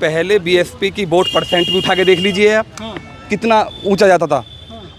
पहले बीएसपी की vote percent भी उठा के देख लीजिए आप, कितना ऊंचा जाता था।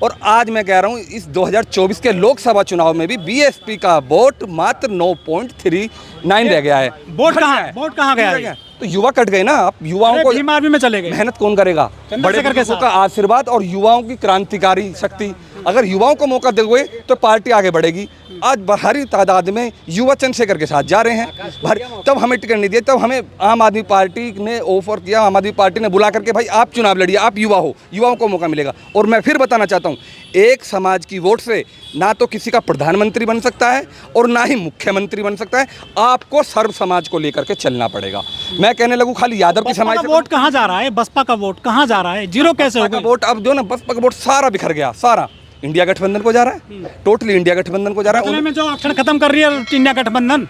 और आज मैं कह रहा हूँ इस 2024 के लोकसभा चुनाव में भी बीएसपी का वोट मात्र 9.39 रह गया है। वोट कहाँ गया है? तो युवा कट गए ना। आप युवाओं को भीम आर्मी में चले गए। मेहनत कौन करेगा? बड़े बुजुर्गों का आशीर्वाद और युवाओं की क्रांतिकारी शक्ति। अगर युवाओं को मौका दोगे तो पार्टी आगे बढ़ेगी। आज भारी तादाद में युवा चंद्रशेखर के साथ जा रहे हैं। तब हमें टिकट नहीं दिया, तब हमें आम आदमी पार्टी ने ऑफर किया। आम आदमी पार्टी ने बुला करके भाई आप चुनाव लड़िए, आप युवा हो, युवाओं को मौका मिलेगा। और मैं फिर बताना चाहता हूँ, एक समाज की वोट से ना तो किसी का प्रधानमंत्री बन सकता है और ना ही मुख्यमंत्री बन सकता है। आपको सर्व समाज को लेकर के चलना पड़ेगा। मैं कहने लगूँ खाली यादव की समाज का वोट कहाँ जा रहा है? बसपा का वोट कहाँ जा रहा है? जीरो कैसे हो गया वोट? अब जो ना बसपा का वोट सारा बिखर गया, सारा इंडिया गठबंधन को जा रहा है। टोटली इंडिया गठबंधन को जा रहा है। में जो आरक्षण खत्म कर रही है इंडिया गठबंधन,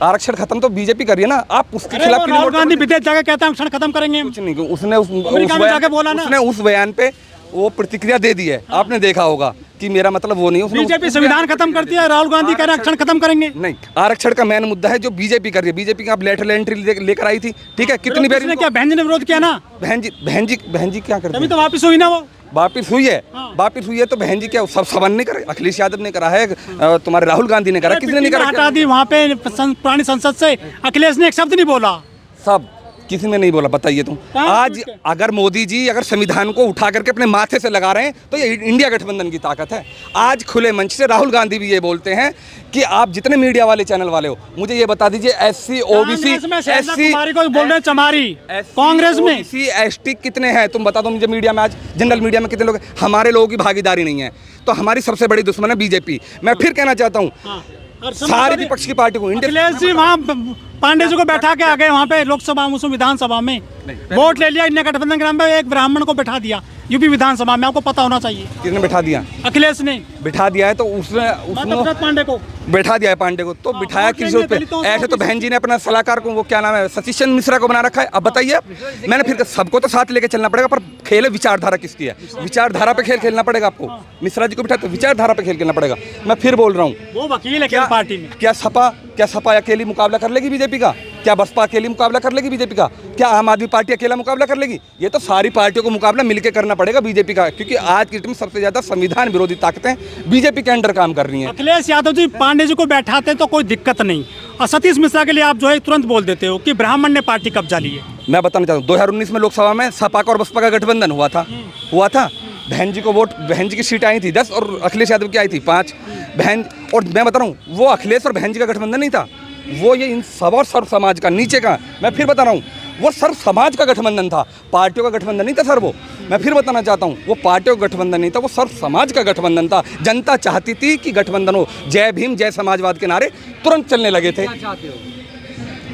आरक्षण खत्म तो बीजेपी कर रही है ना। आप उसके खिलाफ राहुल गांधी विदेश जाकर कहता है आरक्षण खत्म करेंगे। कुछ नहीं, उसने उस बयान पे वो प्रतिक्रिया दे दी है। आपने देखा होगा कि मेरा मतलब वो नहीं है। बीजेपी संविधान खत्म करती है, राहुल गांधी कह रहे हैं आरक्षण खत्म करेंगे। नहीं, आरक्षण का मेन मुद्दा है जो बीजेपी कर रही है। बीजेपी का लेटरल एंट्री लेकर आई थी, ठीक है। कितनी बार क्या बहन जी ने विरोध किया ना? बहन जी क्या करती है? तो वापस हुई ना, वो वापिस हुई है। वापिस हुई है तो बहन जी क्या सब सबन ने करे? अखिलेश यादव ने करा है, तुम्हारे राहुल गांधी ने करा, किसने नहीं करा? हटा दी वहाँ पे पुरानी संसद से। अखिलेश ने एक शब्द नहीं बोला, सब किसी ने नहीं बोला। बताइए तुम। आज अगर मोदी जी अगर संविधान को उठा करके अपने माथे से लगा रहे हैं तो ये इंडिया गठबंधन की ताकत है। आज खुले मंच से राहुल गांधी भी ये बोलते हैं कि आप जितने मीडिया वाले चैनल वाले हो, मुझे ये बता दीजिए एससी ओबीसी एससी को बोल रहे हैं चमारी, कांग्रेस में ओबीसी एसटी कितने हैं तुम बता दो मुझे। मीडिया में आज जनरल मीडिया में कितने लोग हैं? हमारे लोगों की भागीदारी नहीं है, तो हमारी सबसे बड़ी दुश्मन है बीजेपी। मैं फिर कहना चाहता हूँ सारे विपक्ष की पार्टी को, अखिलेश जी वहाँ पांडे जी को बैठा के आ गए वहाँ पे लोकसभा उसमें विधानसभा में वोट ले लिया इंडिया गठबंधन के नाम पे। एक ब्राह्मण को बैठा दिया यूपी विधानसभा में, आपको पता होना चाहिए। किसने बैठा दिया? अखिलेश ने बैठा दिया है। तो उसने पांडे को बैठा दिया है। पांडे को तो बिठाया किसी पे? ऐसे तो बहन जी ने अपना सलाहकार को, वो क्या नाम है, सतीश चंद्र मिश्रा को बना रखा है। अब बताइए मैंने फिर सबको तो साथ लेके चलना पड़ेगा, पर खेल विचारधारा किसकी है? विचारधारा पे खेल खेलना पड़ेगा आपको। मिश्रा जी को बिठा तो विचारधारा पे खेल खेलना पड़ेगा। मैं फिर बोल रहा हूँ, वो वकील है क्या पार्टी में? क्या सपा अकेली मुकाबला कर लेगी बीजेपी का? क्या बसपा अकेली मुकाबला कर लेगी बीजेपी का? क्या आम आदमी पार्टी अकेला मुकाबला कर लेगी? ये तो सारी पार्टियों को मुकाबला मिलकर करना पड़ेगा बीजेपी का, क्योंकि आज की टाइम सबसे ज्यादा संविधान विरोधी ताकतें बीजेपी के अंडर काम कर रही हैं। अखिलेश यादव जी पांडे जी को बैठाते तो कोई दिक्कत नहीं, और सतीश मिश्रा के लिए आप जो है तुरंत बोल देते हो कि ब्राह्मण ने पार्टी कब्जा ली है। मैं बताना चाहता हूँ 2019 में लोकसभा में सपा का और बसपा का गठबंधन हुआ था। बहन जी को वोट, बहन जी की सीट आई थी 10 और अखिलेश यादव की आई थी 5। बहन, और मैं बता रहा हूँ वो अखिलेश और बहन जी का गठबंधन नहीं था, वो ये इन सब और सर्व समाज का नीचे का। मैं फिर बता रहा हूँ वो सर्व समाज का गठबंधन था, पार्टियों का गठबंधन नहीं था सर। वो मैं फिर बताना चाहता हूँ वो पार्टियों का गठबंधन नहीं था, वो सर्व समाज का गठबंधन था। जनता चाहती थी कि गठबंधन हो। जय भीम जय समाजवाद के नारे तुरंत चलने लगे थे।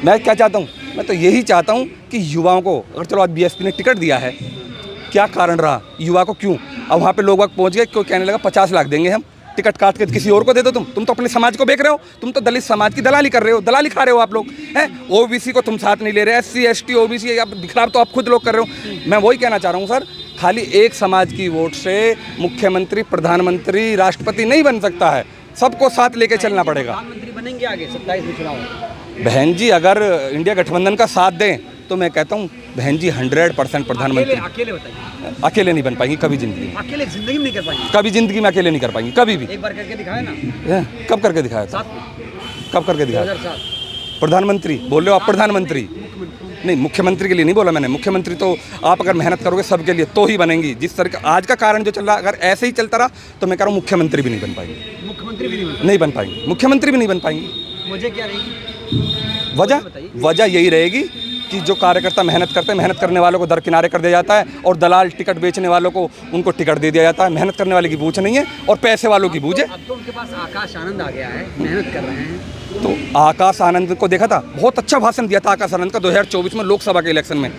मैं क्या चाहता हूँ? मैं तो यही चाहता हूँ कि युवाओं को, अगर चलो आज बीएसपी ने टिकट दिया है, क्या कारण रहा युवा को? क्यों अब वहाँ पे लोग वक्त पहुँच गए, क्यों कहने लगा 50 लाख देंगे हम, टिकट काट के किसी और को दे दो। तुम तो अपने समाज को बेच रहे हो। तुम तो दलित समाज की दलाली कर रहे हो, दलाली खा रहे हो आप लोग हैं। ओबीसी को तुम साथ नहीं ले रहे, एससी एसटी ओबीसी खिलाफ तो आप खुद लोग कर रहे हो। मैं वही कहना चाह रहा हूँ सर, खाली एक समाज की वोट से मुख्यमंत्री, प्रधानमंत्री, राष्ट्रपति नहीं बन सकता है। सबको साथ लेके चलना पड़ेगा। प्रधानमंत्री बनेंगे आगे 27 में चुनाव। बहन जी अगर इंडिया गठबंधन का साथ दें तो मैं कहता हूँ बहन जी 100% प्रधानमंत्री। अकेले बताइए। अकेले नहीं बन पाएंगी कभी जिंदगी में। अकेले जिंदगी में नहीं कर पाएंगे। कभी जिंदगी में अकेले नहीं कर पाएंगी, कभी भी। एक बार करके दिखाया ना। कब करके दिखाया था? कब करके दिखाया? 2007। प्रधानमंत्री बोल रहे हो आप? प्रधानमंत्री नहीं, मुख्यमंत्री के लिए नहीं बोला मैंने। मुख्यमंत्री तो आप अगर मेहनत करोगे सबके लिए तो ही बनेंगी। जिस तरह का आज का कारण जो चल रहा, अगर ऐसे ही चलता रहा तो मैं कह रहा हूँ मुख्यमंत्री भी नहीं बन पाएंगे। मुख्यमंत्री भी नहीं बन पाएंगे, मुख्यमंत्री भी नहीं बन पाएंगे। मुझे क्या रहेगी वजह यही रहेगी कि जो कार्यकर्ता मेहनत करते हैं, मेहनत करने वालों को दरकिनारे कर दिया जाता है, और दलाल टिकट बेचने वालों को उनको टिकट दे दिया जाता है। मेहनत करने वाले की बूझ नहीं है और पैसे वालों की बूझ है। अब तो उनके पास आकाश आनंद आ गया है, मेहनत कर रहे हैं। तो आकाश आनंद को देखा था, बहुत अच्छा भाषण दिया था आकाश आनंद का 2024 में लोकसभा के इलेक्शन में।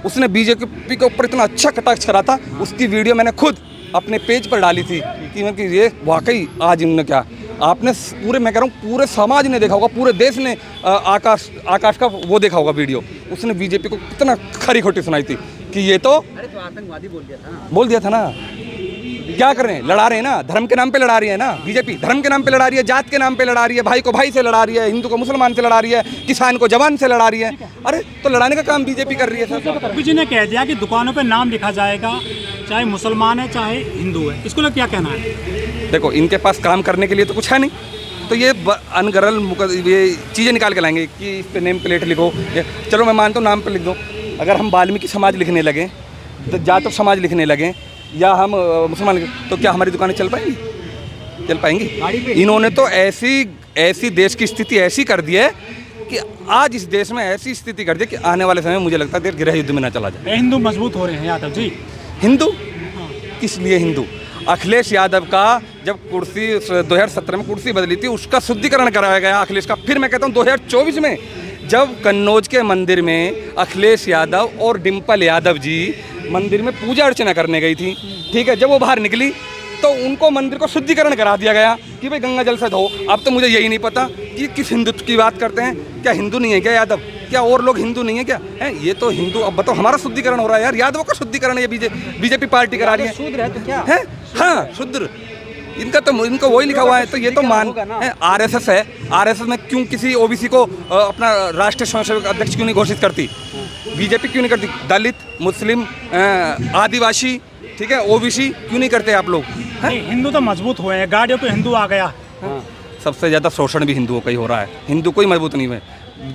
उसने बीजेपी के ऊपर इतना अच्छा कटाक्ष करा था, उसकी वीडियो मैंने खुद अपने पेज पर डाली थी कि ये वाकई आज इन्होंने क्या, आपने पूरे, मैं कह रहा हूँ पूरे समाज ने देखा होगा, पूरे देश ने आकाश का वो देखा होगा वीडियो। उसने बीजेपी को कितना खरी खोटी सुनाई थी कि ये तो अरे तो आतंकवादी बोल दिया था ना। बोल दिया था ना। क्या कर रहे हैं? लड़ा रहे हैं ना, धर्म के नाम पे लड़ा रही है ना बीजेपी, धर्म के नाम पे लड़ा रही है, जात के नाम पे लड़ा रही है, भाई को भाई से लड़ा रही है, हिंदू को मुसलमान से लड़ा रही है, किसान को जवान से लड़ा रही है। अरे तो लड़ाने का काम बीजेपी कर रही है सर। योगी जी ने कह दिया कि दुकानों पे नाम लिखा जाएगा, चाहे मुसलमान है चाहे हिंदू है, इसको लेकर क्या कहना है? देखो इनके पास काम करने के लिए तो कुछ है नहीं, तो ये अनगरल ये चीज़ें निकाल के लाएंगे कि इस पे नेम प्लेट लिखो। चलो मैं मानता हूँ नाम पे लिख दो, अगर हम वाल्मीकि समाज लिखने लगें, तो जातक समाज लिखने लगें, या हम मुसलमान तो क्या हमारी दुकानें चल पाएंगी? चल पाएंगी? इन्होंने तो ऐसी देश की स्थिति ऐसी कर दी है कि आज इस देश में ऐसी स्थिति कर दी कि आने वाले समय में मुझे लगता है गृह युद्ध में ना चला जाए। हिंदू मजबूत हो रहे हैं यादव जी। हिंदू किस लिए हिंदू? अखिलेश यादव का जब कुर्सी 2017 में कुर्सी बदली थी, उसका शुद्धिकरण कराया गया अखिलेश का। फिर मैं कहता हूँ 2024 में जब कन्नौज के मंदिर में अखिलेश यादव और डिम्पल यादव जी मंदिर में पूजा अर्चना करने गई थी, ठीक है, जब वो बाहर निकली तो उनको मंदिर को शुद्धिकरण करा दिया गया कि भाई गंगा जल से धो। अब तो मुझे यही नहीं पता कि किस हिंदुत्व की बात करते हैं। क्या हिंदू नहीं है क्या यादव? क्या और लोग हिंदू नहीं है क्या? है ये तो हिंदू। अब बताओ हमारा शुद्धिकरण हो रहा है यार, यादवों का शुद्धिकरण ये बीजेपी पार्टी करा रही है। शूद्र है तो क्या है? हाँ शूद्र, इनका वही लिखा हुआ है। तो ये तो मान आरएसएस है, आरएसएस में क्यों किसी ओबीसी को अपना राष्ट्रीय स्वयंसेवक अध्यक्ष क्यों नहीं घोषित करती? बीजेपी क्यों नहीं करती? दलित, मुस्लिम, आदिवासी, ठीक है, ओबीसी क्यों नहीं करते आप लोग? हिंदू तो मजबूत हुए हैं, गाड़ियों पे हिंदू आ गया। सबसे ज़्यादा शोषण भी हिंदुओं का ही हो रहा है, हिंदू कोई मजबूत नहीं है।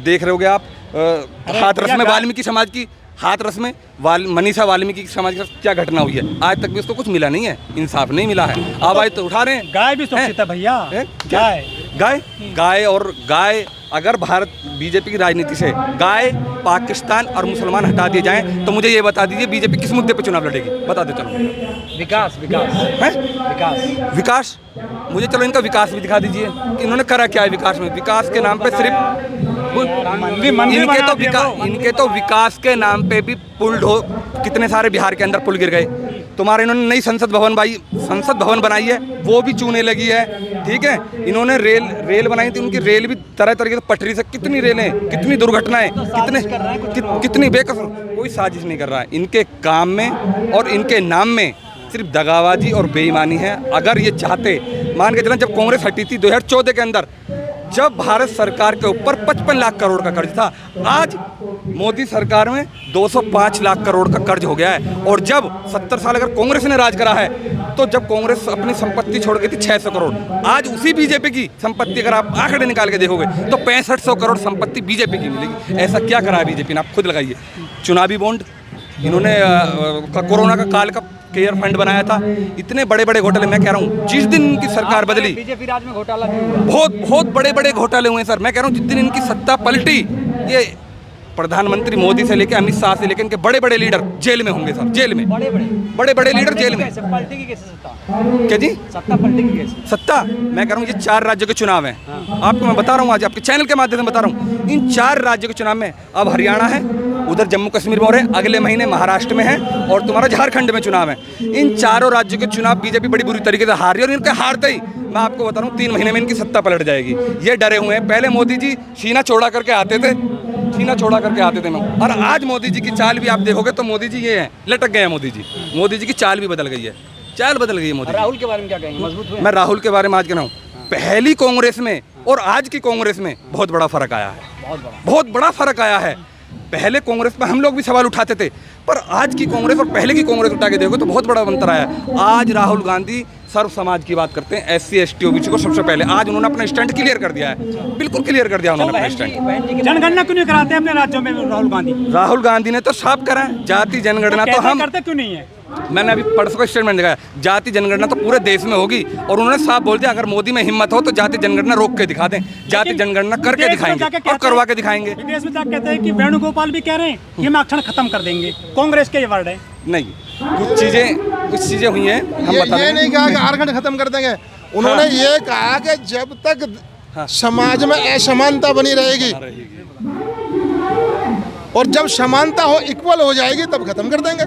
देख रहे होगे आप हाथरस में वाल्मीकि समाज की, हाथरस में मनीषा वाल्मीकि समाज की क्या घटना हुई है, आज तक भी उसको कुछ मिला नहीं है, इंसाफ नहीं मिला है। आवाज तो उठा रहे हैं। गाय भी सुरक्षित है भैया। गाय और गाय, अगर भारत बीजेपी की राजनीति से गाय, पाकिस्तान और मुसलमान हटा दिए जाएं तो मुझे ये बता दीजिए बीजेपी किस मुद्दे पे चुनाव लड़ेगी? बता दे चलो। विकास विकास मुझे चलो इनका विकास भी दिखा दीजिए कि इन्होंने करा क्या है विकास में। विकास के नाम पे सिर्फ इनके तो विकास के नाम पे भी पुल कितने सारे बिहार के अंदर पुल गिर गए। तुम्हारे इन्होंने नई संसद भवन बनाई है, वो भी चूने लगी है, ठीक है। इन्होंने रेल बनाई थी, उनकी रेल भी तरह तरह की, तो पटरी से कितनी रेलें, कितनी दुर्घटनाएं, कितनी बेकसूर। कोई साजिश नहीं कर रहा है। इनके काम में और इनके नाम में सिर्फ दगाबाजी और बेईमानी है। अगर ये चाहते, मान के चलें जब कांग्रेस हटी थी 2014 के अंदर, जब भारत सरकार के ऊपर 55 लाख करोड़ का कर्ज था, आज मोदी सरकार में 205 लाख करोड़ का कर्ज हो गया है। और जब 70 साल अगर कांग्रेस ने राज करा है, तो जब कांग्रेस अपनी संपत्ति छोड़ गई थी 600 करोड़, आज उसी बीजेपी की संपत्ति अगर आप आंकड़े निकाल के देखोगे तो 6500 करोड़ संपत्ति बीजेपी की मिलेगी। ऐसा क्या करा है बीजेपी ने? आप खुद लगाइए। चुनावी बॉन्ड इन्होंने कोरोना का काल का केयर फंड बनाया था, इतने बड़े बड़े घोटाले। मैं कह रहा हूँ जिस दिन इनकी सरकार बदली, बीजेपी राज में घोटाला भी हुआ, बहुत बड़े बड़े घोटाले हुए हैं सर। मैं कह रहा हूँ जिस दिन इनकी सत्ता पलटी, ये प्रधानमंत्री मोदी से लेकर अमित शाह से लेकर इनके बड़े बड़े लीडर जेल में होंगे सर, जेल में। बड़े बड़े लीडर जेल में। पलटी की कैसे सत्ता? क्या जी? सत्ता पलटी की कैसे? सत्ता मैं कह रहा हूँ ये 4 राज्यों के चुनाव हैं। आपको मैं बता रहा हूँ, आज आपके चैनल के माध्यम से बता रहा हूँ, इन 4 राज्यों के चुनाव में अब हरियाणा है, उधर जम्मू कश्मीर में हो रहे हैं, अगले महीने महाराष्ट्र में है, और तुम्हारा झारखंड में चुनाव है। इन चारों राज्यों के चुनाव बीजेपी बड़ी बुरी तरीके से हार रही है, और इनके हारते ही मैं आपको बता रहा हूँ 3 महीने में इनकी सत्ता पलट जाएगी। ये डरे हुए हैं। पहले मोदी जी सीना छोड़ा करके आते थे, और आज मोदी जी की चाल भी आप देखोगे तो मोदी जी ये हैं, लटक गए हैं मोदी जी की चाल भी बदल गई है, चाल बदल गई है मोदी। राहुल के बारे में क्या कहेंगे? मजबूत हुए? मैं राहुल के बारे में आज कह रहा हूँ, पहली कांग्रेस में और आज की कांग्रेस में बहुत बड़ा फर्क आया है, बहुत बड़ा फर्क आया है। पहले कांग्रेस पर हम लोग भी सवाल उठाते थे, पर आज की कांग्रेस और पहले की कांग्रेस उठा के देखो तो बहुत बड़ा अंतर आया है। आज राहुल गांधी सर्व समाज की बात करते हैं, SC ST OBC को सबसे पहले। आज उन्होंने अपना स्टैंड क्लियर कर दिया है, बिल्कुल क्लियर कर दिया उन्होंने अपना स्टैंड। जनगणना क्यों नहीं कराते अपने राज्यों में राहुल गांधी ने तो साफ करा है। जाति जनगणना तो हम करते क्यों नहीं है? मैंने अभी परसों का स्टेटमेंट दिखाया, जाति जनगणना तो पूरे देश में होगी, और उन्होंने साफ बोल दिया अगर मोदी में हिम्मत हो तो जाति जनगणना रोक के दिखा दें, जाति जनगणना करके दिखाएंगे और करवा के दिखाएंगे। विदेश में जाकर कहते हैं कि वेणुगोपाल भी कह रहे हैं कि हम आरक्षण खत्म कर देंगे, कांग्रेस के ये वर्ड है। नहीं, कुछ चीजें हुई हैं, हम बता ये नहीं कहा कि आरक्षण खत्म कर देंगे, उन्होंने ये कहा कि जब तक समाज में असमानता बनी रहेगी और जब समानता हो, इक्वल हो जाएगी, तब खत्म कर देंगे।